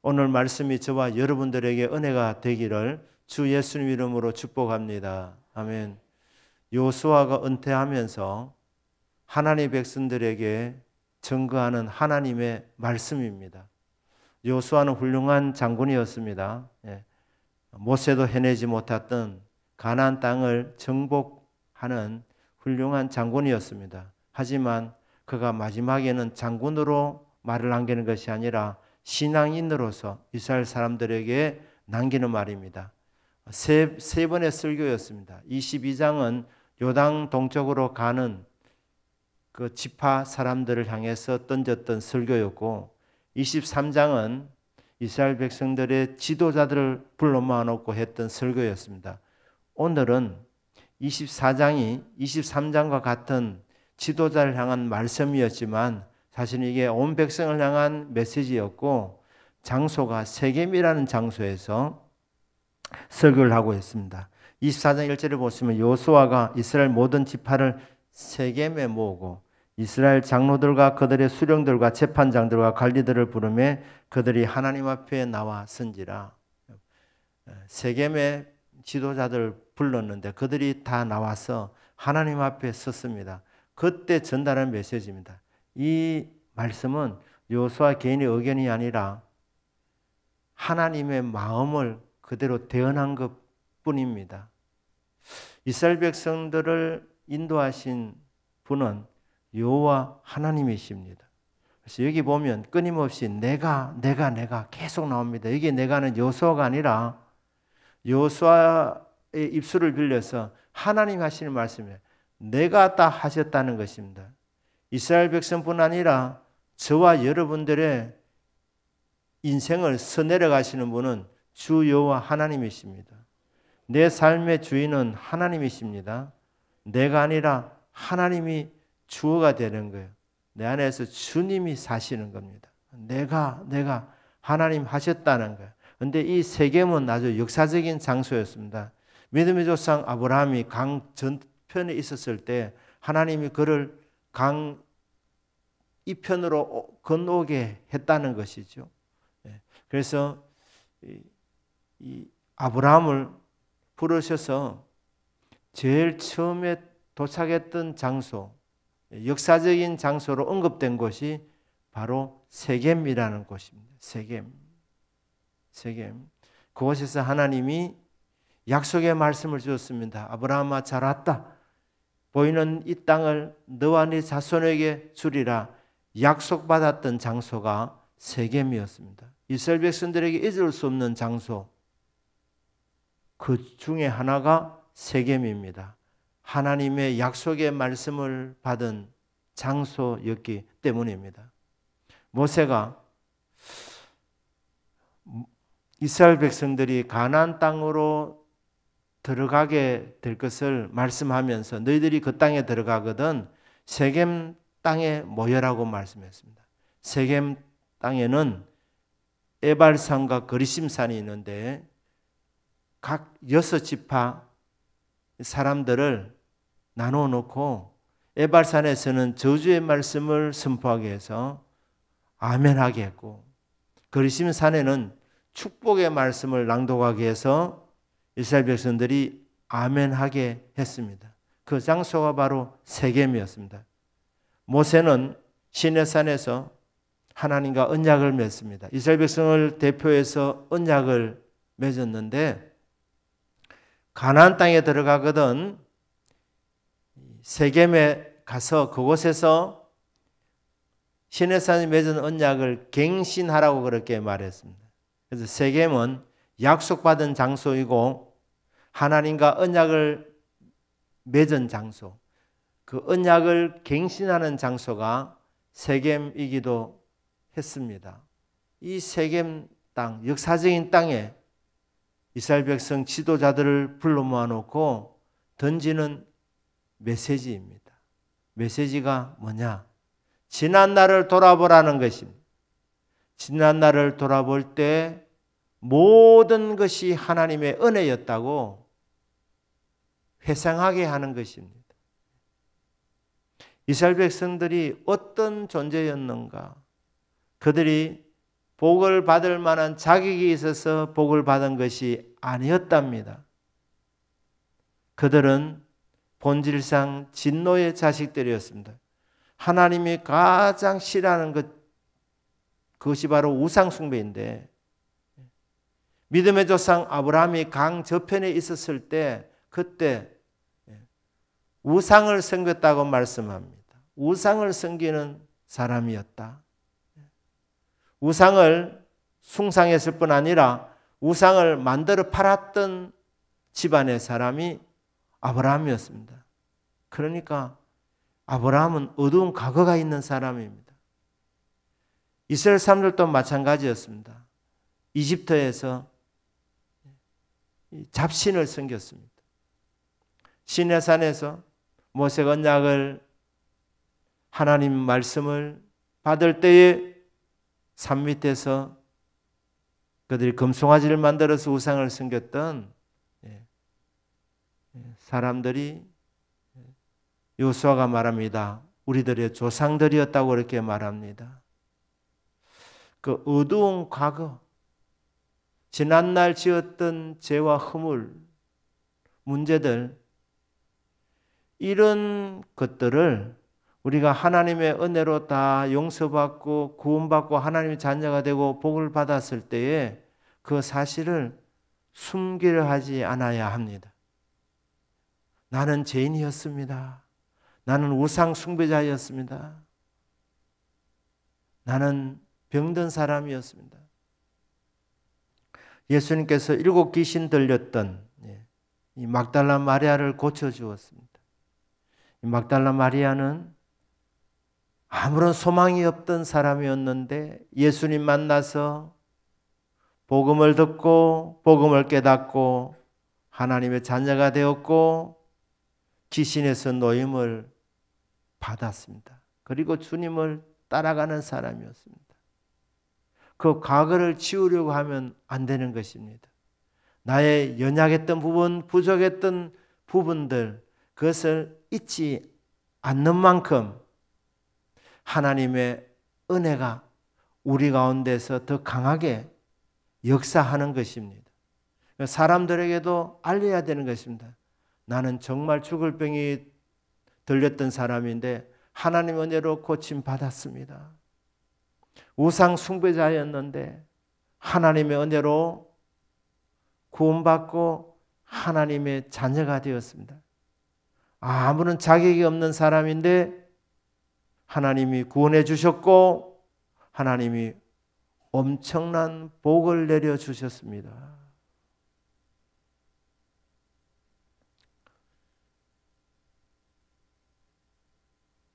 오늘 말씀이 저와 여러분들에게 은혜가 되기를 주 예수님 이름으로 축복합니다. 아멘. 여호수아가 은퇴하면서 하나님의 백성들에게 증거하는 하나님의 말씀입니다. 여호수아는 훌륭한 장군이었습니다. 모세도 해내지 못했던 가나안 땅을 정복하는 훌륭한 장군이었습니다. 하지만 그가 마지막에는 장군으로 말을 남기는 것이 아니라 신앙인으로서 이스라엘 사람들에게 남기는 말입니다. 세 번의 설교였습니다. 22장은 요단 동쪽으로 가는 그 지파 사람들을 향해서 던졌던 설교였고, 23장은 이스라엘 백성들의 지도자들을 불러 모아놓고 했던 설교였습니다. 오늘은 24장이 23장과 같은 지도자를 향한 말씀이었지만 사실 이게 온 백성을 향한 메시지였고, 장소가 세겜이라는 장소에서 설교를 하고 있습니다. 24장 1절을 보시면 여호수아가 이스라엘 모든 지파를 세겜에 모으고 이스라엘 장로들과 그들의 수령들과 재판장들과 관리들을 부르매 그들이 하나님 앞에 나와 선지라. 세겜의 지도자들을 불렀는데 그들이 다 나와서 하나님 앞에 섰습니다. 그때 전달한 메시지입니다. 이 말씀은 여호수아 개인의 의견이 아니라 하나님의 마음을 그대로 대언한 것뿐입니다. 이스라엘 백성들을 인도하신 분은 여호와 하나님이십니다. 그래서 여기 보면 끊임없이 내가 계속 나옵니다. 여기 내가는 여호수아가 아니라 여호수아의 입술을 빌려서 하나님 하시는 말씀이에요. 내가 다 하셨다는 것입니다. 이스라엘 백성뿐 아니라 저와 여러분들의 인생을 써내려 가시는 분은 주 여호와 하나님이십니다. 내 삶의 주인은 하나님이십니다. 내가 아니라 하나님이 주어가 되는 거예요. 내 안에서 주님이 사시는 겁니다. 내가 하나님 하셨다는 거예요. 그런데 이 세겜은 아주 역사적인 장소였습니다. 믿음의 조상 아브라함이 강 전편에 있었을 때 하나님이 그를 강 이편으로 건너오게 했다는 것이죠. 그래서 이 아브라함을 부르셔서 제일 처음에 도착했던 장소, 역사적인 장소로 언급된 곳이 바로 세겜이라는 곳입니다. 세겜. 그곳에서 하나님이 약속의 말씀을 주었습니다. 아브라함아 잘 왔다. 보이는 이 땅을 너와 네 자손에게 주리라. 약속받았던 장소가 세겜이었습니다. 이스라엘 백성들에게 잊을 수 없는 장소, 그 중에 하나가 세겜입니다. 하나님의 약속의 말씀을 받은 장소였기 때문입니다. 모세가 이스라엘 백성들이 가나안 땅으로 들어가게 될 것을 말씀하면서 너희들이 그 땅에 들어가거든 세겜 땅에 모여라고 말씀했습니다. 세겜 땅에는 에발산과 거리심산이 있는데 각 6지파 사람들을 나누어 놓고 에발산에서는 저주의 말씀을 선포하게 해서 아멘하게 했고, 거리심산에는 축복의 말씀을 낭독하게 해서 이스라엘 백성들이 아멘하게 했습니다. 그 장소가 바로 세겜이었습니다. 모세는 시내산에서 하나님과 언약을 맺습니다. 이스라엘 백성을 대표해서 언약을 맺었는데 가나안 땅에 들어가거든 세겜에 가서 그곳에서 시내산이 맺은 언약을 갱신하라고 그렇게 말했습니다. 그래서 세겜은 약속받은 장소이고 하나님과 언약을 맺은 장소, 그 언약을 갱신하는 장소가 세겜이기도 했습니다. 이 세겜 땅, 역사적인 땅에 이스라엘 백성 지도자들을 불러 모아놓고 던지는 메시지입니다. 메시지가 뭐냐? 지난 날을 돌아보라는 것입니다. 지난 날을 돌아볼 때 모든 것이 하나님의 은혜였다고 회상하게 하는 것입니다. 이스라엘 백성들이 어떤 존재였는가? 그들이 복을 받을 만한 자격이 있어서 복을 받은 것이 아니었답니다. 그들은 본질상 진노의 자식들이었습니다. 하나님이 가장 싫어하는 그것이 바로 우상 숭배인데, 믿음의 조상 아브라함이 강 저편에 있었을 때 그때 우상을 섬겼다고 말씀합니다. 우상을 섬기는 사람이었다. 우상을 숭상했을 뿐 아니라 우상을 만들어 팔았던 집안의 사람이 아브라함이었습니다. 그러니까 아브라함은 어두운 과거가 있는 사람입니다. 이스라엘 사람들도 마찬가지였습니다. 이집트에서 잡신을 섬겼습니다. 시내산에서 모세가 언약을 하나님 말씀을 받을 때에 산 밑에서 그들이 금송아지를 만들어서 우상을 섬겼던 사람들이 여호수아가 말합니다. 우리들의 조상들이었다고 그렇게 말합니다. 그 어두운 과거, 지난날 지었던 죄와 허물, 문제들, 이런 것들을 우리가 하나님의 은혜로 다 용서받고 구원받고 하나님의 자녀가 되고 복을 받았을 때에 그 사실을 숨기려 하지 않아야 합니다. 나는 죄인이었습니다. 나는 우상 숭배자였습니다. 나는 병든 사람이었습니다. 예수님께서 7 귀신 들렸던 이 막달라 마리아를 고쳐주었습니다. 이 막달라 마리아는 아무런 소망이 없던 사람이었는데 예수님 만나서 복음을 듣고 복음을 깨닫고 하나님의 자녀가 되었고 귀신에서 노임을 받았습니다. 그리고 주님을 따라가는 사람이었습니다. 그 과거를 지우려고 하면 안 되는 것입니다. 나의 연약했던 부분, 부족했던 부분들, 그것을 잊지 않는 만큼 하나님의 은혜가 우리 가운데서 더 강하게 역사하는 것입니다. 사람들에게도 알려야 되는 것입니다. 나는 정말 죽을 병이 들렸던 사람인데 하나님 은혜로 고침 받았습니다. 우상 숭배자였는데 하나님의 은혜로 구원받고 하나님의 자녀가 되었습니다. 아무런 자격이 없는 사람인데 하나님이 구원해 주셨고 하나님이 엄청난 복을 내려주셨습니다.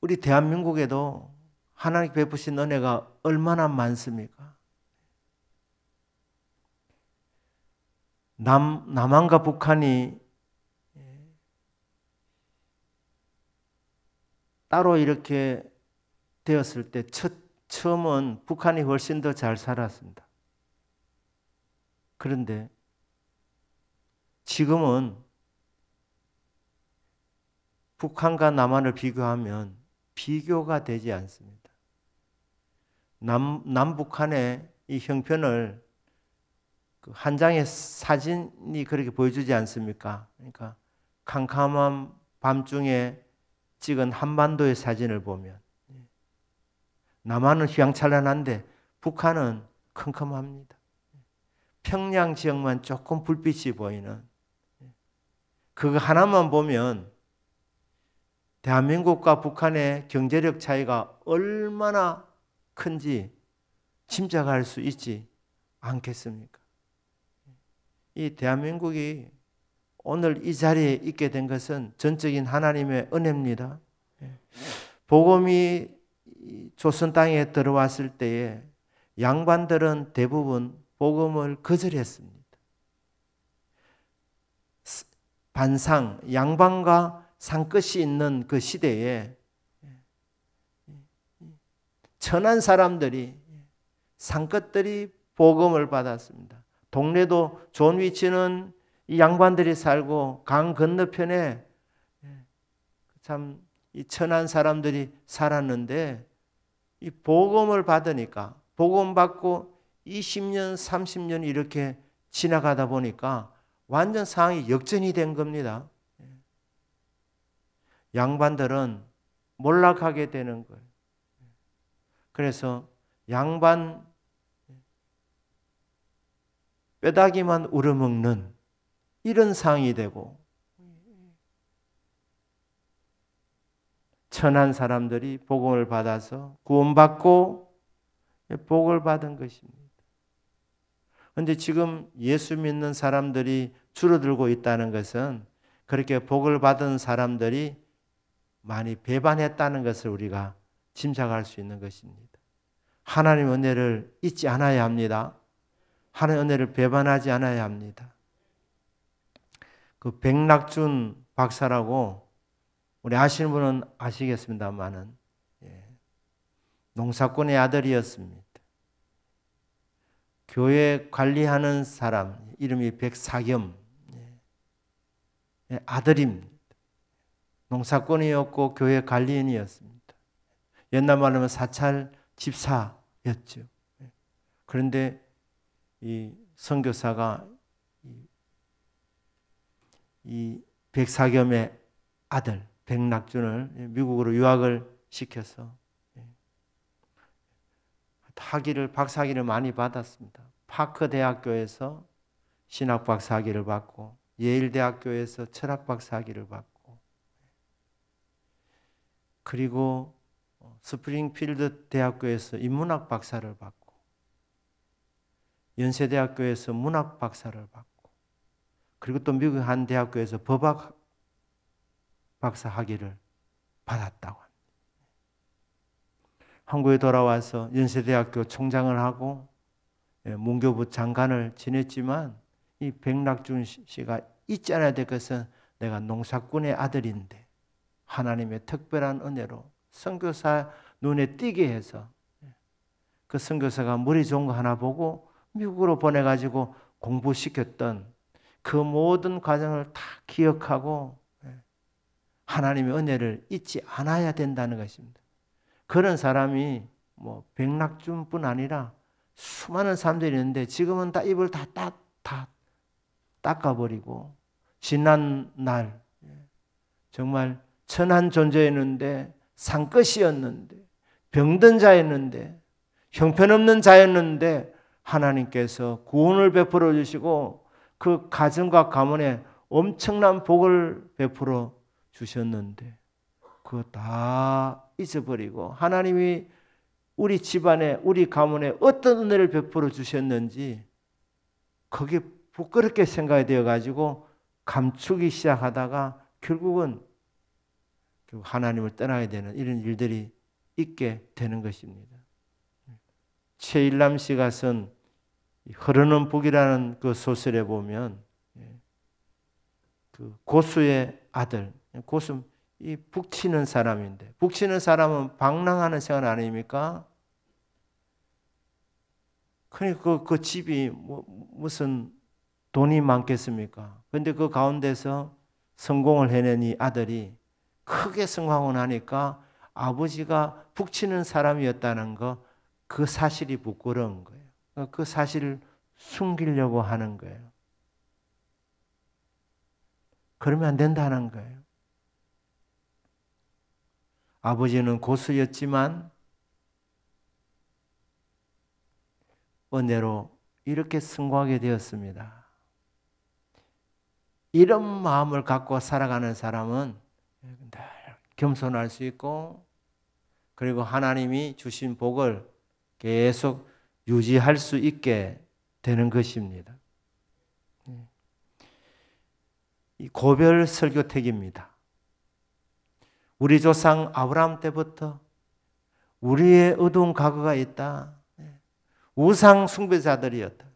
우리 대한민국에도 하나님 베푸신 은혜가 얼마나 많습니까? 남한과 북한이 따로 이렇게 되었을 때 처음은 북한이 훨씬 더 잘 살았습니다. 그런데 지금은 북한과 남한을 비교하면 비교가 되지 않습니다. 남북한의 이 형편을 한 장의 사진이 그렇게 보여주지 않습니까? 그러니까 캄캄한 밤중에 찍은 한반도의 사진을 보면 남한은 휘황찬란한데 북한은 컴컴합니다. 평양 지역만 조금 불빛이 보이는, 그거 하나만 보면 대한민국과 북한의 경제력 차이가 얼마나 큰지 짐작할 수 있지 않겠습니까? 이 대한민국이 오늘 이 자리에 있게 된 것은 전적인 하나님의 은혜입니다. 복음이 조선 땅에 들어왔을 때에 양반들은 대부분 복음을 거절했습니다. 반상, 양반과 상끝이 있는 그 시대에 천한 사람들이, 상끝들이 복음을 받았습니다. 동네도 좋은 위치는 이 양반들이 살고 강 건너편에 참 이 천한 사람들이 살았는데 이 복음을 받으니까, 복음 받고 20년, 30년 이렇게 지나가다 보니까 완전 상황이 역전이 된 겁니다. 양반들은 몰락하게 되는 거예요. 그래서 양반 뼈다귀만 우려먹는 이런 상황이 되고, 천한 사람들이 복음을 받아서 구원받고 복을 받은 것입니다. 그런데 지금 예수 믿는 사람들이 줄어들고 있다는 것은 그렇게 복을 받은 사람들이 많이 배반했다는 것을 우리가 짐작할 수 있는 것입니다. 하나님의 은혜를 잊지 않아야 합니다. 하나님의 은혜를 배반하지 않아야 합니다. 그 백낙준 박사라고 우리 아시는 분은 아시겠습니다만은 농사꾼의 아들이었습니다. 교회 관리하는 사람 이름이 백사겸 아들입니다. 농사꾼이었고 교회 관리인이었습니다. 옛날 말하면 사찰 집사였죠. 그런데 이 선교사가 이 백사겸의 아들 백낙준을 미국으로 유학을 시켜서 박사학위를 많이 받았습니다. 파크 대학교에서 신학 박사학위를 받고 예일 대학교에서 철학 박사학위를 받고 그리고 스프링필드 대학교에서 인문학 박사를 받고 연세대학교에서 문학 박사를 받고 그리고 또 미국 한 대학교에서 법학 박사 학위를 받았다고 합니다. 한국에 돌아와서 연세대학교 총장을 하고 문교부 장관을 지냈지만 이 백낙준 씨가 잊지 않아야 될 것은 내가 농사꾼의 아들인데 하나님의 특별한 은혜로 선교사 눈에 띄게 해서 그 선교사가 머리 좋은 거 하나 보고 미국으로 보내가지고 공부시켰던 그 모든 과정을 다 기억하고 하나님의 은혜를 잊지 않아야 된다는 것입니다. 그런 사람이 뭐 백낙준뿐 아니라 수많은 사람들이 있는데 지금은 다 입을 다 닦아버리고 지난 날 정말 천한 존재였는데 상끝이었는데 병든 자였는데 형편없는 자였는데 하나님께서 구원을 베풀어 주시고 그 가정과 가문에 엄청난 복을 베풀어 주셨는데 그거 다 잊어버리고 하나님이 우리 집안에 우리 가문에 어떤 은혜를 베풀어 주셨는지 그게 부끄럽게 생각이 되어가지고 감추기 시작하다가 결국은 하나님을 떠나게 되는 이런 일들이 있게 되는 것입니다. 최일남 씨가 쓴 흐르는 북이라는 그 소설에 보면 그 고수의 아들, 고수 이 북치는 사람인데 북치는 사람은 방랑하는 생활 아닙니까? 그러니까 그 집이 무슨 돈이 많겠습니까? 그런데 그 가운데서 성공을 해낸 이 아들이 크게 성공하고 나니까 아버지가 북치는 사람이었다는 거 그 사실이 부끄러운 거예요. 그 사실을 숨기려고 하는 거예요. 그러면 안 된다는 거예요. 아버지는 고수였지만 은혜로 이렇게 성공하게 되었습니다. 이런 마음을 갖고 살아가는 사람은 겸손할 수 있고 그리고 하나님이 주신 복을 계속 유지할 수 있게 되는 것입니다. 이 고별 설교택입니다. 우리 조상 아브라함 때부터 우리의 어두운 과거가 있다. 우상 숭배자들이었다.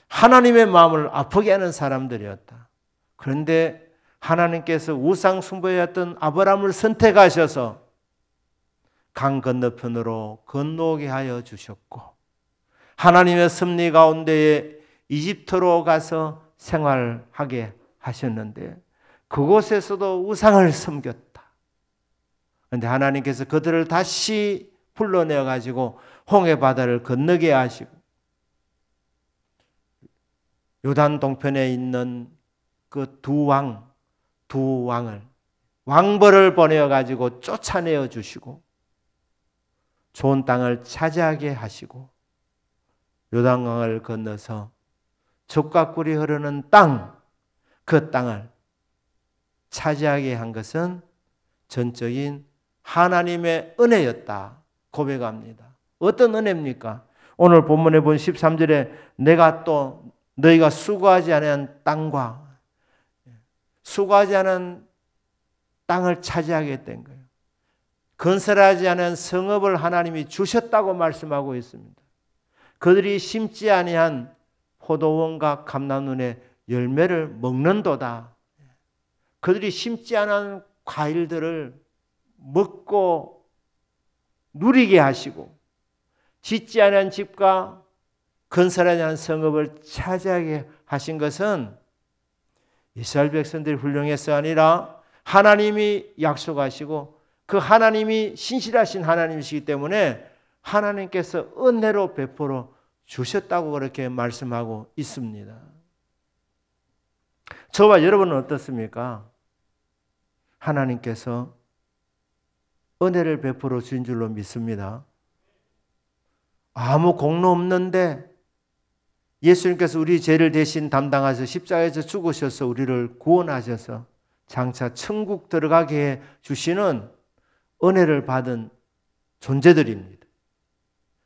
하나님의 마음을 아프게 하는 사람들이었다. 그런데 하나님께서 우상 숭배였던 아브라함을 선택하셔서 강 건너편으로 건너오게 하여 주셨고 하나님의 섭리 가운데에 이집트로 가서 생활하게 하셨는데 그곳에서도 우상을 섬겼다. 그런데 하나님께서 그들을 다시 불러내어 가지고 홍해 바다를 건너게 하시고 요단 동편에 있는 그 두 왕을 왕벌을 보내어 가지고 쫓아내어 주시고 좋은 땅을 차지하게 하시고 요단강을 건너서 젖과 꿀이 흐르는 땅, 그 땅을 차지하게 한 것은 전적인 하나님의 은혜였다 고백합니다. 어떤 은혜입니까? 오늘 본문에 본 13절에 내가 또 너희가 수고하지 않은 땅과 수고하지 않은 땅을 차지하게 된 거예요. 건설하지 않은 성읍을 하나님이 주셨다고 말씀하고 있습니다. 그들이 심지 아니한 포도원과 감람눈의 열매를 먹는도다. 그들이 심지 않은 과일들을 먹고 누리게 하시고 짓지 않은 집과 건설하지 않은 성읍을 차지하게 하신 것은 이스라엘 백성들이 훌륭해서 아니라 하나님이 약속하시고 그 하나님이 신실하신 하나님이시기 때문에 하나님께서 은혜로 베풀어 주셨다고 그렇게 말씀하고 있습니다. 저와 여러분은 어떻습니까? 하나님께서 은혜를 베풀어 주신 줄로 믿습니다. 아무 공로 없는데 예수님께서 우리 죄를 대신 담당하셔서 십자가에서 죽으셔서 우리를 구원하셔서 장차 천국 들어가게 해 주시는 은혜를 받은 존재들입니다.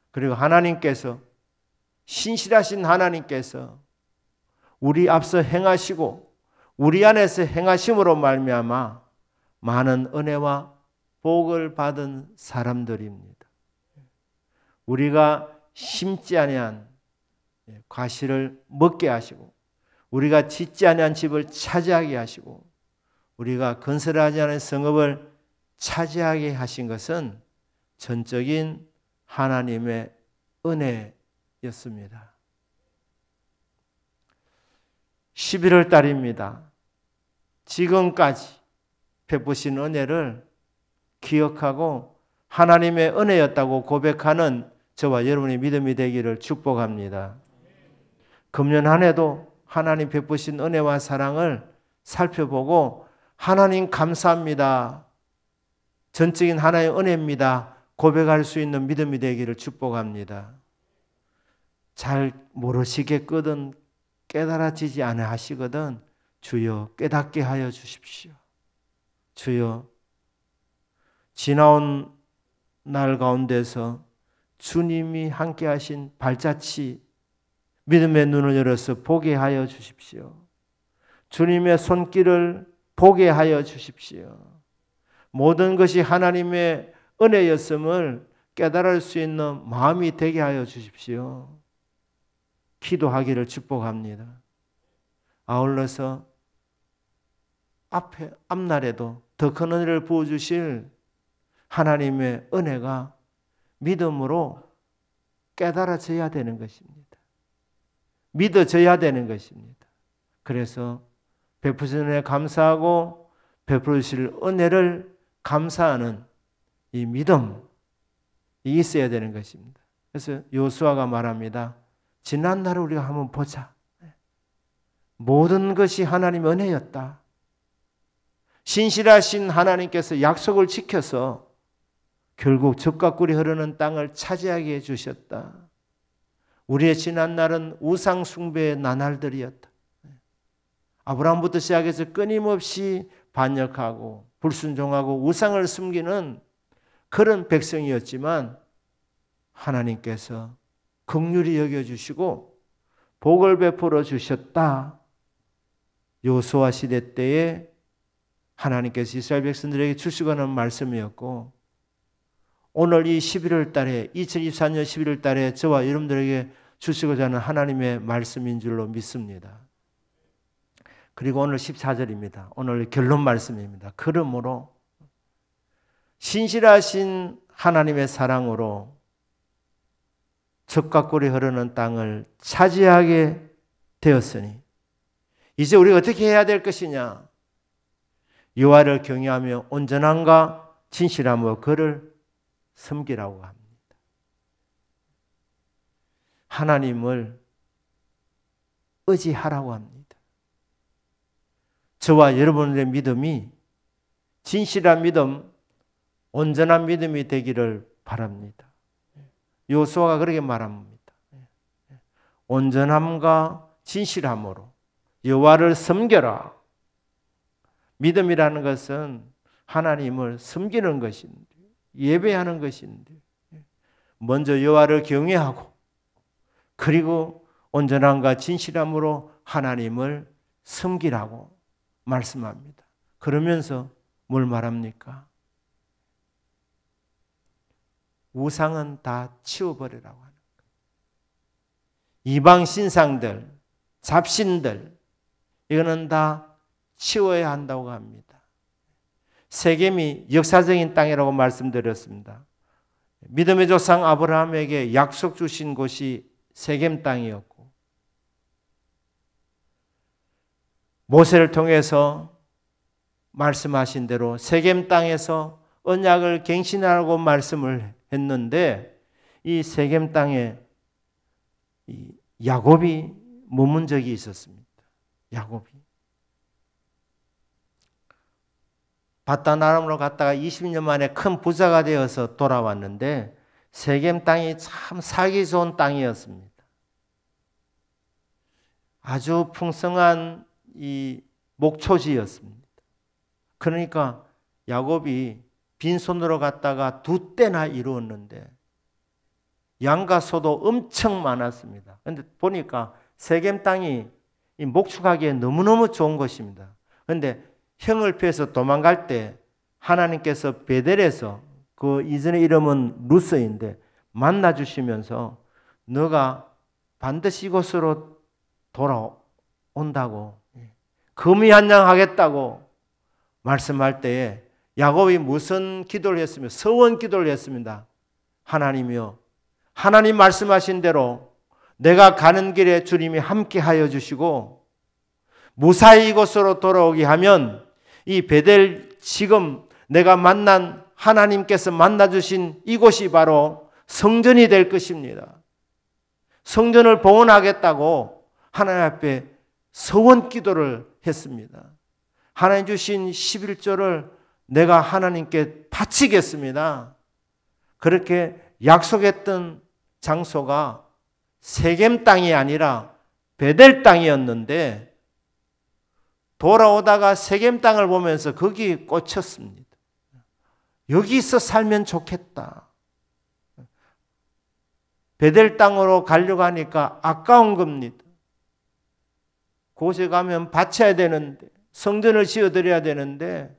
그리고 하나님께서 신실하신 하나님께서 우리 앞서 행하시고 우리 안에서 행하심으로 말미암아 많은 은혜와 복을 받은 사람들입니다. 우리가 심지 아니한 과실을 먹게 하시고 우리가 짓지 아니한 집을 차지하게 하시고 우리가 건설하지 않은 성읍을 차지하게 하신 것은 전적인 하나님의 은혜였습니다. 11월 달입니다. 지금까지 베푸신 은혜를 기억하고 하나님의 은혜였다고 고백하는 저와 여러분의 믿음이 되기를 축복합니다. 금년 한 해도 하나님 베푸신 은혜와 사랑을 살펴보고 하나님 감사합니다. 전적인 하나님의 은혜입니다. 고백할 수 있는 믿음이 되기를 축복합니다. 잘 모르시겠거든 깨달아지지 않아 하시거든 주여 깨닫게 하여 주십시오. 주여 지나온 날 가운데서 주님이 함께 하신 발자취 믿음의 눈을 열어서 보게 하여 주십시오. 주님의 손길을 보게 하여 주십시오. 모든 것이 하나님의 은혜였음을 깨달을 수 있는 마음이 되게 하여 주십시오. 기도하기를 축복합니다. 아울러서 앞날에도 더 큰 은혜를 부어주실 하나님의 은혜가 믿음으로 깨달아져야 되는 것입니다. 믿어져야 되는 것입니다. 그래서 베푸신 은혜 감사하고 베푸실 은혜를 감사하는 이 믿음이 있어야 되는 것입니다. 그래서 여호수아가 말합니다. 지난 날을 우리가 한번 보자. 모든 것이 하나님의 은혜였다. 신실하신 하나님께서 약속을 지켜서 결국 젖과 꿀이 흐르는 땅을 차지하게 해주셨다. 우리의 지난 날은 우상 숭배의 나날들이었다. 아브라함부터 시작해서 끊임없이 반역하고 불순종하고 우상을 숨기는 그런 백성이었지만 하나님께서 긍휼히 여겨주시고 복을 베풀어 주셨다. 여호수아 시대 때에 하나님께서 이스라엘 백성들에게 주시고는 말씀이었고 오늘 이 11월 달에 2024년 11월 달에 저와 여러분들에게 주시고자 하는 하나님의 말씀인 줄로 믿습니다. 그리고 오늘 14절입니다. 오늘 결론 말씀입니다. 그러므로 신실하신 하나님의 사랑으로 젖과 꿀이 흐르는 땅을 차지하게 되었으니 이제 우리가 어떻게 해야 될 것이냐? 여호와를 경외하며 온전함과 진실함으로 그를 섬기라고 합니다. 하나님을 의지하라고 합니다. 저와 여러분의 믿음이 진실한 믿음, 온전한 믿음이 되기를 바랍니다. 여호수아가 그렇게 말합니다. 온전함과 진실함으로 여호와를 섬겨라. 믿음이라는 것은 하나님을 섬기는 것인데, 예배하는 것인데, 먼저 여호와를 경외하고 그리고 온전함과 진실함으로 하나님을 섬기라고 말씀합니다. 그러면서 뭘 말합니까? 우상은 다 치워버리라고 하는 거예요. 이방 신상들, 잡신들, 이거는 다 치워야 한다고 합니다. 세겜이 역사적인 땅이라고 말씀드렸습니다. 믿음의 조상 아브라함에게 약속 주신 곳이 세겜 땅이었고, 모세를 통해서 말씀하신 대로 세겜 땅에서 언약을 갱신하라고 말씀을 했는데, 이 세겜 땅에 야곱이 머문 적이 있었습니다. 야곱이 바단 아람으로 갔다가 20년 만에 큰 부자가 되어서 돌아왔는데, 세겜 땅이 참 살기 좋은 땅이었습니다. 아주 풍성한 이 목초지였습니다. 그러니까 야곱이 빈손으로 갔다가 2때나 이루었는데 양과 소도 엄청 많았습니다. 그런데 보니까 세겜 땅이 이 목축하기에 너무너무 좋은 것입니다. 그런데 형을 피해서 도망갈 때 하나님께서 베델에서, 그 이전의 이름은 루스인데, 만나주시면서 너가 반드시 이곳으로 돌아온다고, 금이한양하겠다고 말씀할 때에 야곱이 무슨 기도를 했으며 서원 기도를 했습니다. 하나님이여, 하나님 말씀하신 대로 내가 가는 길에 주님이 함께하여 주시고 무사히 이곳으로 돌아오게 하면 이 베델, 지금 내가 만난 하나님께서 만나주신 이곳이 바로 성전이 될 것입니다. 성전을 봉헌하겠다고 하나님 앞에 서원 기도를 했습니다. 하나님 주신 11조를 내가 하나님께 바치겠습니다. 그렇게 약속했던 장소가 세겜 땅이 아니라 베델 땅이었는데, 돌아오다가 세겜 땅을 보면서 거기 꽂혔습니다. 여기서 살면 좋겠다. 베델 땅으로 가려고 하니까 아까운 겁니다. 그곳에 가면 바쳐야 되는데, 성전을 지어드려야 되는데,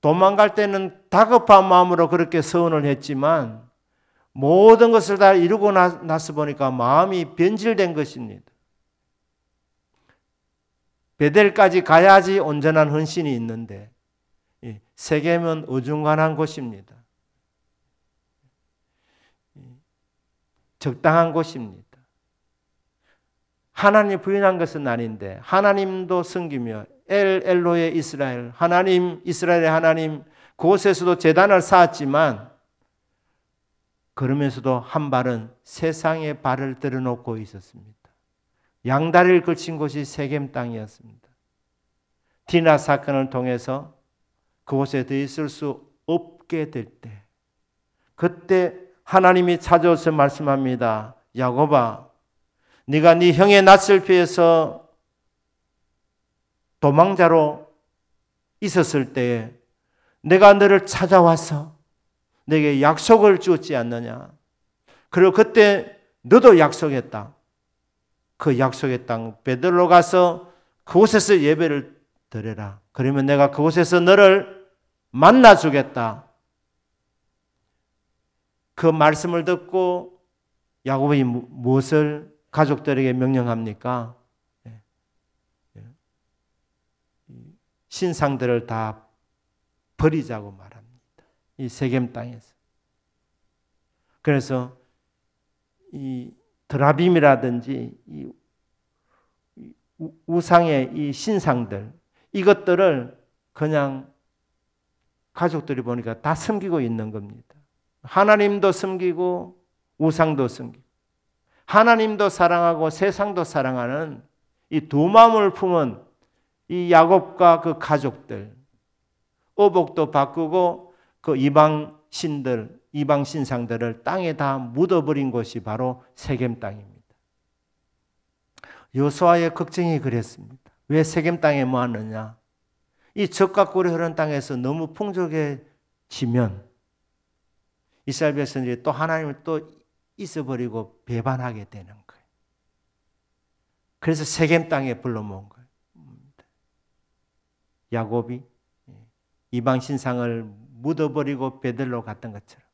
도망갈 때는 다급한 마음으로 그렇게 서원을 했지만 모든 것을 다 이루고 나서 보니까 마음이 변질된 것입니다. 베델까지 가야지 온전한 헌신이 있는데 세겜은 어중간한 곳입니다. 적당한 곳입니다. 하나님 부인한 것은 아닌데 하나님도 섬기며 엘로의 이스라엘, 하나님, 이스라엘의 하나님, 그곳에서도 제단을 쌓았지만 그러면서도 한 발은 세상에 발을 들여놓고 있었습니다. 양다리를 걸친 곳이 세겜 땅이었습니다. 디나 사건을 통해서 그곳에 더 있을 수 없게 될 때, 그때 하나님이 찾아오셔서 말씀합니다. 야곱아, 네가 네 형의 낯을 피해서 도망자로 있었을 때에 내가 너를 찾아와서 내게 약속을 주었지 않느냐. 그리고 그때 너도 약속했다. 그 약속의 땅 베들로 가서 그곳에서 예배를 드려라. 그러면 내가 그곳에서 너를 만나주겠다. 그 말씀을 듣고 야곱이 무엇을 가족들에게 명령합니까? 신상들을 다 버리자고 말합니다. 이 세겜 땅에서. 그래서 이 드라빔이라든지 이 우상의 이 신상들, 이것들을 그냥 가족들이 보니까 다 섬기고 있는 겁니다. 하나님도 섬기고 우상도 섬기고 하나님도 사랑하고 세상도 사랑하는 이 두 마음을 품은 이 야곱과 그 가족들, 어복도 바꾸고 그 이방 신들, 이방 신상들을 땅에 다 묻어버린 곳이 바로 세겜 땅입니다. 여호수아의 걱정이 그랬습니다. 왜 세겜 땅에 모았느냐? 이 젖과 꿀이 흐르는 땅에서 너무 풍족해지면 이스라엘 백성들이 또 하나님을 또 잊어버리고 배반하게 되는 거예요. 그래서 세겜 땅에 불러 모은 거예요. 야곱이 이방 신상을 묻어버리고 베들로 갔던 것처럼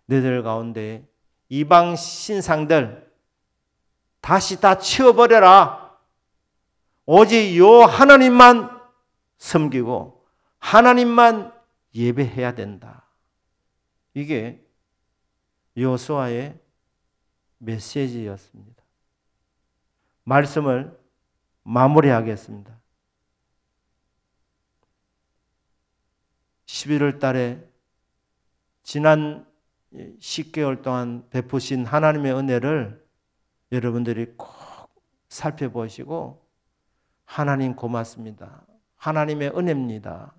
너희들 가운데 이방 신상들 다시 다 치워버려라. 오직 요 하나님만 섬기고 하나님만 예배해야 된다. 이게 여호수아의 메시지였습니다. 말씀을 마무리하겠습니다. 11월 달에 지난 10개월 동안 베푸신 하나님의 은혜를 여러분들이 꼭 살펴보시고 하나님 고맙습니다. 하나님의 은혜입니다.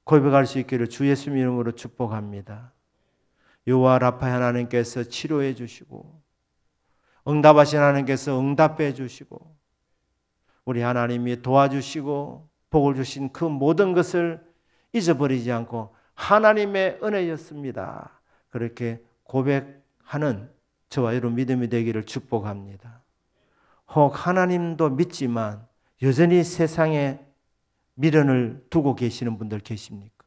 고백할 수 있기를 주 예수님 이름으로 축복합니다. 여호와 라파 하나님께서 치료해 주시고 응답하신 하나님께서 응답해 주시고 우리 하나님이 도와주시고 복을 주신 그 모든 것을 잊어버리지 않고 하나님의 은혜였습니다. 그렇게 고백하는 저와 여러분 믿음이 되기를 축복합니다. 혹 하나님도 믿지만 여전히 세상에 미련을 두고 계시는 분들 계십니까?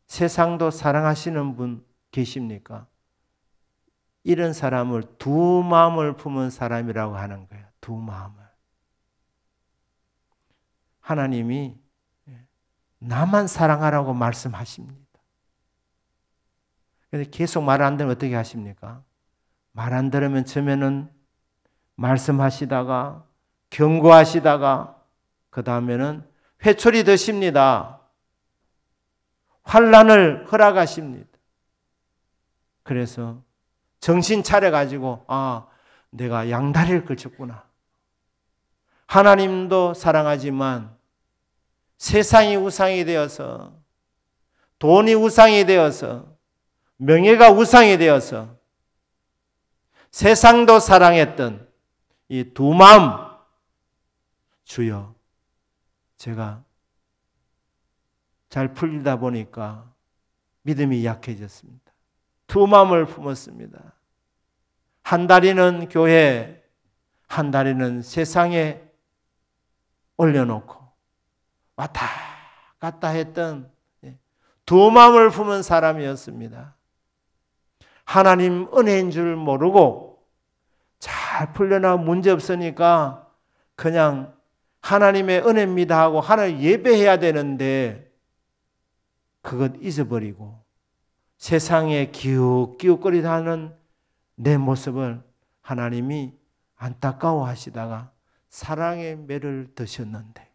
세상도 사랑하시는 분 계십니까? 이런 사람을 두 마음을 품은 사람이라고 하는 거예요. 두 마음을. 하나님이 나만 사랑하라고 말씀하십니다. 그런데 계속 말 안 들으면 어떻게 하십니까? 말 안 들으면 처음에는 말씀하시다가 경고하시다가 그 다음에는 회초리 드십니다. 환난을 허락하십니다. 그래서 정신 차려가지고 내가 양다리를 걸쳤구나. 하나님도 사랑하지만 세상이 우상이 되어서 돈이 우상이 되어서 명예가 우상이 되어서 세상도 사랑했던 이 두 마음 주여 제가 잘 풀리다 보니까 믿음이 약해졌습니다. 두 마음을 품었습니다. 한 다리는 교회, 한 다리는 세상에 올려놓고 왔다 갔다 했던 두 마음을 품은 사람이었습니다. 하나님 은혜인 줄 모르고 잘 풀려나 문제 없으니까 그냥 하나님의 은혜입니다 하고 하나님 예배해야 되는데 그것 잊어버리고 세상에 기웃기웃거리다 하는 내 모습을 하나님이 안타까워하시다가 사랑의 매를 드셨는데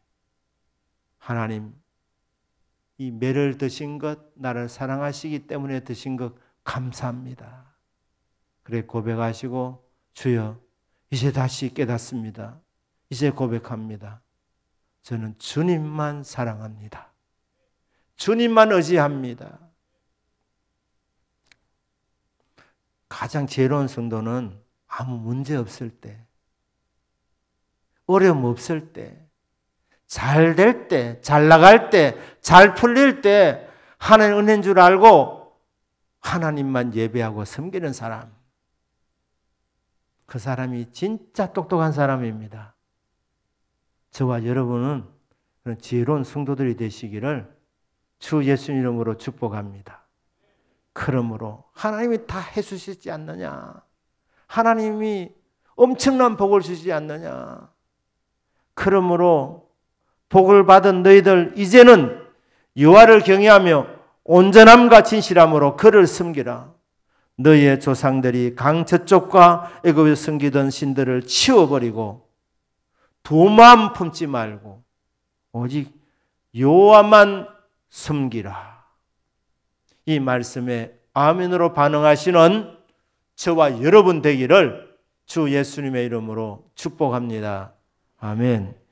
하나님 이 매를 드신 것 나를 사랑하시기 때문에 드신 것 감사합니다. 그래 고백하시고 주여 이제 다시 깨닫습니다. 이제 고백합니다. 저는 주님만 사랑합니다. 주님만 의지합니다. 가장 지혜로운 성도는 아무 문제 없을 때, 어려움 없을 때, 잘 될 때, 잘 나갈 때, 잘 풀릴 때 하나님 은혜인 줄 알고 하나님만 예배하고 섬기는 사람. 그 사람이 진짜 똑똑한 사람입니다. 저와 여러분은 그런 지혜로운 성도들이 되시기를 주 예수 이름으로 축복합니다. 그러므로 하나님이 다 해주시지 않느냐? 하나님이 엄청난 복을 주시지 않느냐? 그러므로 복을 받은 너희들 이제는 여호와를 경외하며 온전함과 진실함으로 그를 섬기라. 너희의 조상들이 강 저쪽과 애굽에서 섬기던 신들을 치워버리고 두 마음 품지 말고 오직 여호와만 섬기라. 이 말씀의 아멘으로 반응하시는 저와 여러분 되기를 주 예수님의 이름으로 축복합니다. 아멘.